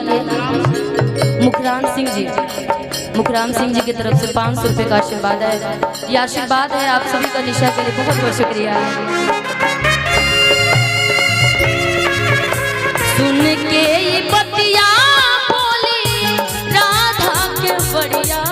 बना के मुखराम सिंह जी की तरफ से 500 रुपये का आशीर्वाद है। ये आशीर्वाद है आप सभी का निशा के लिए बहुत बहुत शुक्रिया। सुन के ये बतिया बोली राधा के बढ़िया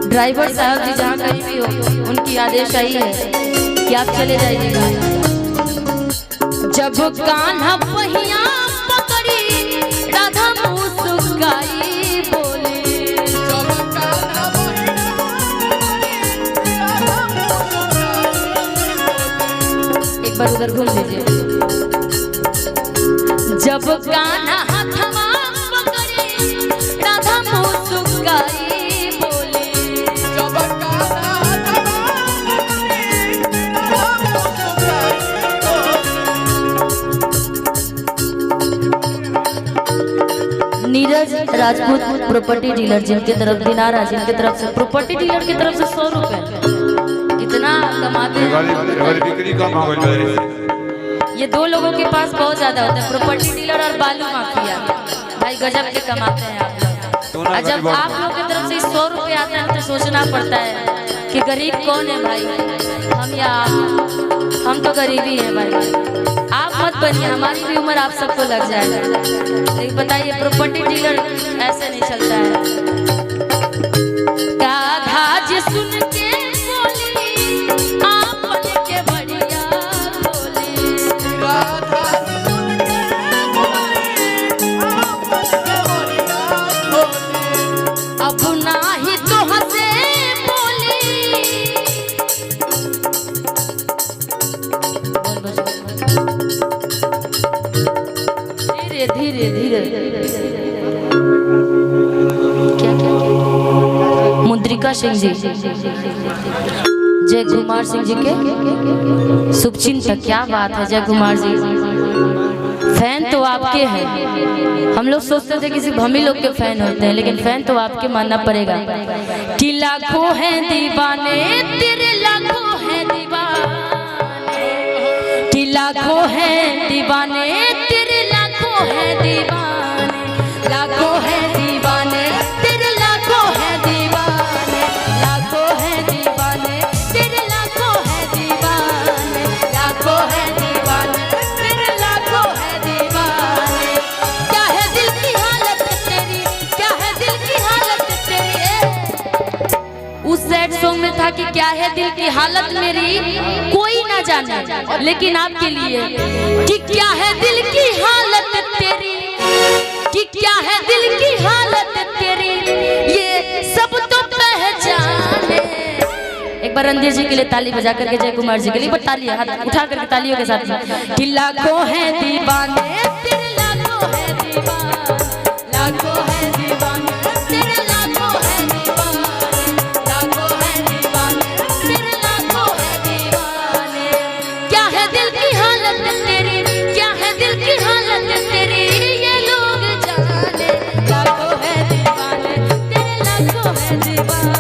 ड्राइवर साहब जी जहाँ कहीं भी हो उनकी आदेश आई है कि आप चले जाइएगा। जब कान्हा पहिया पकड़ी राधा मुस्काई बोली, एक बार उधर घूम लीजिए। जब कान्हा हथवा पकड़ी राधा मुस्काई नीरज राजपूत प्रॉपर्टी डीलर जिनके तरफ दिनारा जिनके तरफ से प्रॉपर्टी डीलर की तरफ से 100 रुपए इतना कमाते हैं। ये दो लोगों के पास बहुत ज्यादा होता है, प्रॉपर्टी डीलर और बालू माफिया। भाई गजब के कमाते हैं आप लोग। और जब आप लोग की तरफ से 100 रुपए आते हैं तो सोचना पड़ता है कि गरीब कौन है भाई, हम या आप। हम तो गरीबी है भाई, आप मत बनिए, हमारी भी उम्र आप सबको लग जाएगा। लेकिन बताइए प्रॉपर्टी डीलर ऐसे नहीं चलता है। राधा जी सुन के बोली आपन के बढ़िया बोली, राधा जी सुन के बोली आपन के बढ़िया बोली, अब नाही तो हंसे बोली। धीरे धीरे क्या मुद्रिका सिंह जी, जय कुमार सिंह जी के शुभचिंतक, क्या बात है जय कुमार जी। फैन तो आपके हैं, हम लोग सोचते थे किसी भमी लोग के फैन होते हैं, लेकिन फैन तो आपके मानना पड़ेगा। कि लाखों हैं दीवाने तेरे, लाखों हैं दीवाने, कि लाखों हैं दीवाने तेरे, लाखों हैं दीवाने, लाखों हैं दीवाने तेरे, लाखों हैं दीवाने, लाखों हैं दीवाने तेरे, लाखों हैं दीवाने, लाखों हैं दीवाने तेरे, लाखों हैं दीवाने। क्या है दिल की हालत तेरी, क्या है दिल की हालत तेरी। उस सैड सॉन्ग में था कि क्या है दिल की हालत मेरी कोई ना जाने, लेकिन आपके लिए कि क्या है दिल की हालत तेरी, कि क्या है दिल की हालत तेरी, ये सब तो पहचाने। एक बार रणधीर जी के लिए ताली बजा करके, जय कुमार जी के लिए ताली हाथ उठा करके तालियों के साथ। कि लाखों हैं दीवाने तेरे, लाखों हैं दीवाने, लाखों हैं दीवाने तेरे, लाखों हैं दीवाने, लाखों हैं दीवाने तेरे, लाखों हैं दीवाने। क्या है दिल की हालत तेरी, क्या है दिल की हालत तेरी, ये लोग जाने। लाखों हैं दीवाने तेरे, लाखों हैं दीवाने,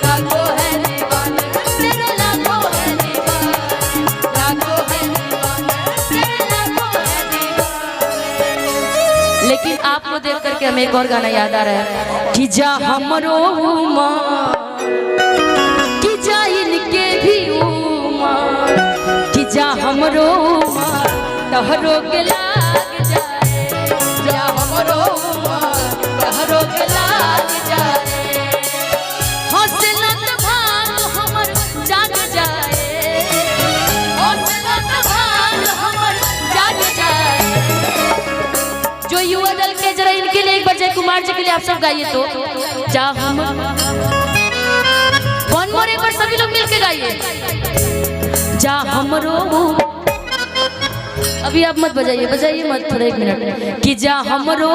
लाखों हैं दीवाने तेरे, लाखों हैं दीवाने, लाखों हैं दीवाने के हमें एक और गाना याद आ रहा है कि जा हमरो कि जा इनके भी कि जा हमरो तहरो के लाग जाए, जा हमरो तहरो के लाग जाए, हौसलत भाग हमर जाग जाए, हौसलत भाग हमर जाग जाए। जो युवा दल के जरा इनके लिए एक बार जय कुमार जी के लिए आप सब गाइए तो जा हम वन मोर एक बार सभी लोग मिलके गाइए जा हमरो। अभी आप मत बजाइए, बजाइए मत, थोड़ा एक मिनट कि जा हमरो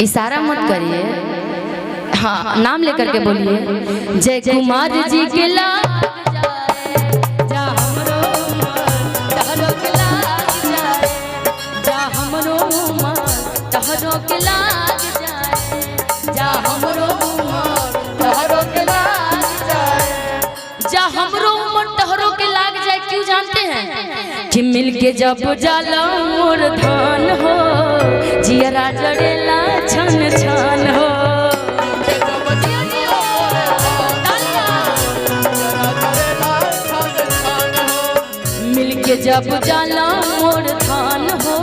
इशारा मत करिए, हाँ नाम लेकर के बोलिए जय कुमार जी के लाग जाए, जा हमरो तहरो के लाग जाए, जा हमरो तहरो के लाग जाए, जा हमरो तहरो के लाग जाए, जा हमरो तहरो के लाग जाए। क्यों जानते हैं कि मिलके जब जाला मोर धान हो जियरा जड़ेला छन छन हो, मिलके जब जाला मोर धान हो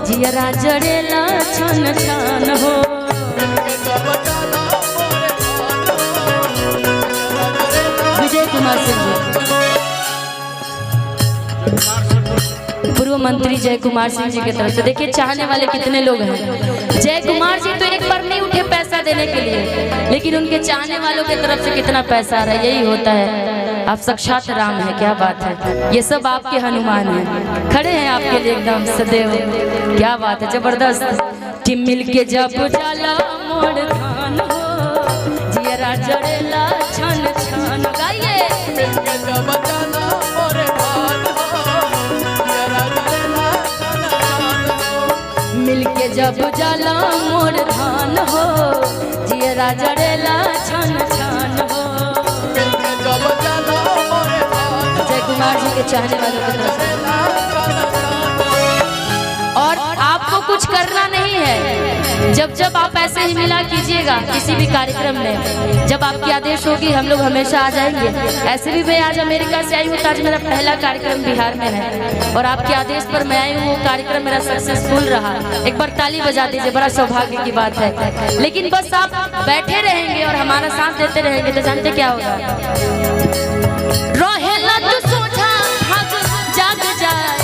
जियरा जड़ेला छन छन हो। विजय कुमार सिंह जी, पूर्व मंत्री जय कुमार सिंह जी की तरफ से। देखिए चाहने वाले कितने लोग हैं। जय कुमार जी तो एक बार नहीं उठे पैसा देने के लिए, लेकिन उनके चाहने वालों की तरफ से कितना पैसा आ रहा है। यही होता है, आप साक्षात राम है, क्या बात है। ये सब आपके हनुमान हैं, खड़े हैं आपके लिए एकदम सदैव, क्या बात है, जबरदस्त। कि मिलके जब जाला मोर धान हो जियरा जड़ेला छन छन, गाइए मिलके जब जाला मोर धान हो, मिलके जब जाला मोर धान हो जियरा जड़ेला छन छन हो। जय कुमार जी के चाहने वालों की तरफ से। और आपको कुछ करना नहीं है, जब जब आप ऐसे ही मिला कीजिएगा किसी भी कार्यक्रम में, जब आपकी आदेश होगी हम लोग हमेशा आ जाएंगे। ऐसे भी मैं आज अमेरिका से आई हूँ, आज मेरा पहला कार्यक्रम बिहार में है और आपके आदेश पर मैं आई हूँ। वो कार्यक्रम मेरा सक्सेसफुल रहा, एक बार ताली बजा दीजिए, बड़ा सौभाग्य की बात है। लेकिन बस आप बैठे रहेंगे और हमारा साथ देते रहेंगे तो जानते क्या होगा, रहेला तू सोझा भाग जाग जाए,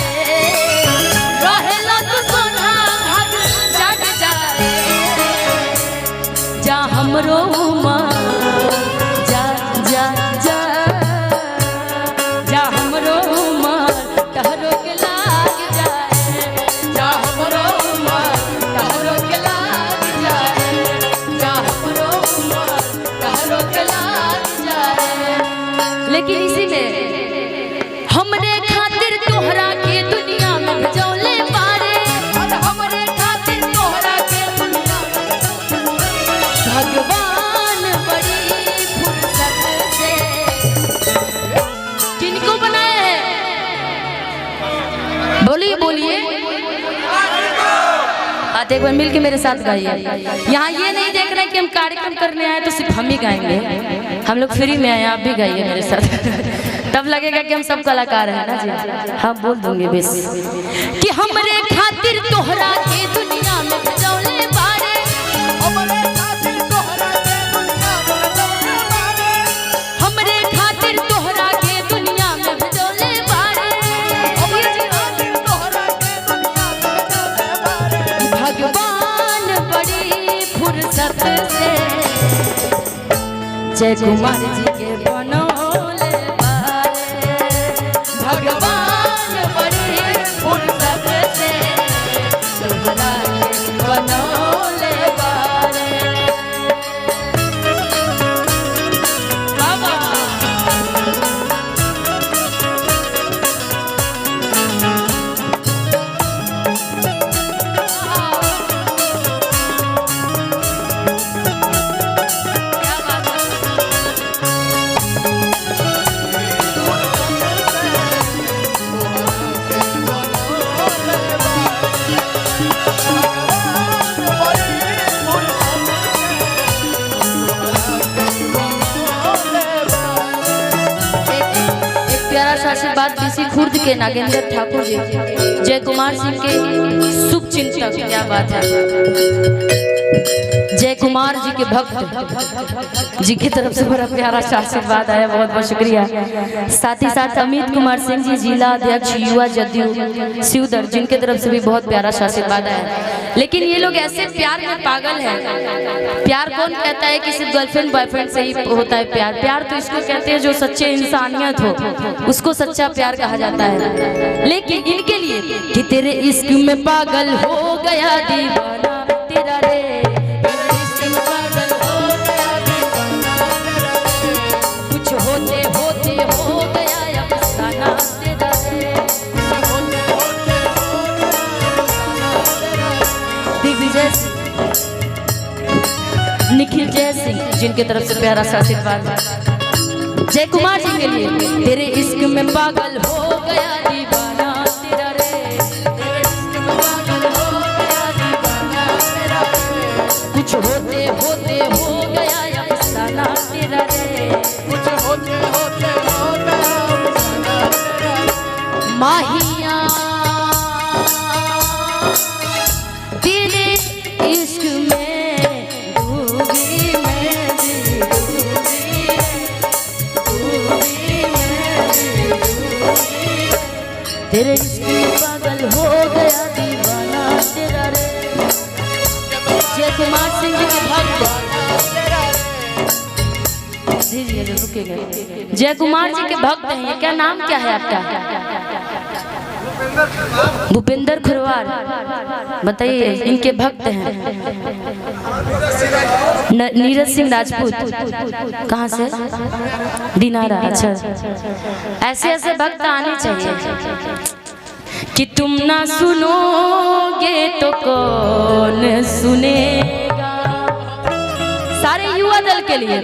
रहेला तू सोझा भाग जाग जाए, जा हमरो जा जा जा, जा हमरो तहरो के लाग जाए, जा हमरो तहरो के लाग जाए, जा हमरो तहरो के लाग जाए। लेकिन इसी में हमरे खातिर तोहरा के दुनिया में भेजौले बारे, हमरे खातिर तोहरा के दुनिया में भगवान बड़ी फुर्सत से किनको बनाए हैं, बोलिए बोलिए, आते एक बार मिल के मेरे साथ गाइए। यहाँ ये नहीं देख रहे कि हम कार्यक्रम करने आए तो सिर्फ हम ही गाएंगे, हम लोग फ्री में आए, आप भी गाइए मेरे साथ तब लगेगा कि हम सब कलाकार हैं ना जी। हम बोल दूंगे बस कि हमरे खातिर तोहरा के दुनिया में भेजौले बारे, हमरे खातिर तोहरा के दुनिया में भेजौले बारे, हमरे खातिर तोहरा के दुनिया में भेजौले बारे, हमरे खातिर तोहरा के दुनिया में भेजौले बारे, भगवान बड़ी फुर्सत से जय कुमार जी के बनौले बारे, भगवान बड़ी फुर्सत से तोहरा के बनौले बारे। बाबा आशीर्वाद बीसी खुर्द के नागेंद्र ठाकुर जी, जय कुमार सिंह के शुभ चिंतक, क्या बात है, जय कुमार जी के भक्त जी की तरफ से बड़ा प्यारा सा आशीर्वाद आया, बहुत बहुत शुक्रिया। साथ ही साथ अमित कुमार सिंह जी जिला अध्यक्ष युवा जदयू शिवदर, जिनके तरफ से भी बहुत प्यारा सा आशीर्वाद आया। लेकिन ये लोग ऐसे प्यार में पागल हैं। प्यार कौन कहता है कि सिर्फ गर्लफ्रेंड बॉयफ्रेंड से ही होता है प्यार? प्यार तो इसको कहते हैं जो सच्चे इंसानियत हो, उसको सच्चा प्यार कहा जाता है। लेकिन इनके लिए कि तेरे इश्क में पागल हो गया दीवाना तेरा रे, कुछ होते होते हो गया अफसाना तेरा रे। दिग्विजय निखिल जय सिंह, जिनके तरफ से प्यारा सा आशीर्वाद है। जय कुमार जी के लिए तेरे इश्क में पागल हो गया दीवाना तेरा रे, तेरे इश्क में पागल हो गया दीवाना तेरा रे, कुछ होते होते हो गया अफसाना तेरा रे, कुछ होते होते हो गया अफसाना तेरा रे। माहिया तेरे इश्क में डूबी मैं भी डूबी, तेरे इश्क में पागल हो गया दीवाना तेरा रे। जय कुमार सिंह जी के भक्त, रुकेंगे, जय कुमार जी के भक्त हैं। ये क्या नाम क्या है आपका? भूपेंद्र खुरवार, बताइए। इनके भक्त हैं नीरज सिंह राजपूत, कहाँ से? दिनारा। अच्छा, ऐसे ऐसे भक्त आने चाहिए कि तुम ना सुनोगे तो कौन सुनेगा। सारे युवा दल के लिए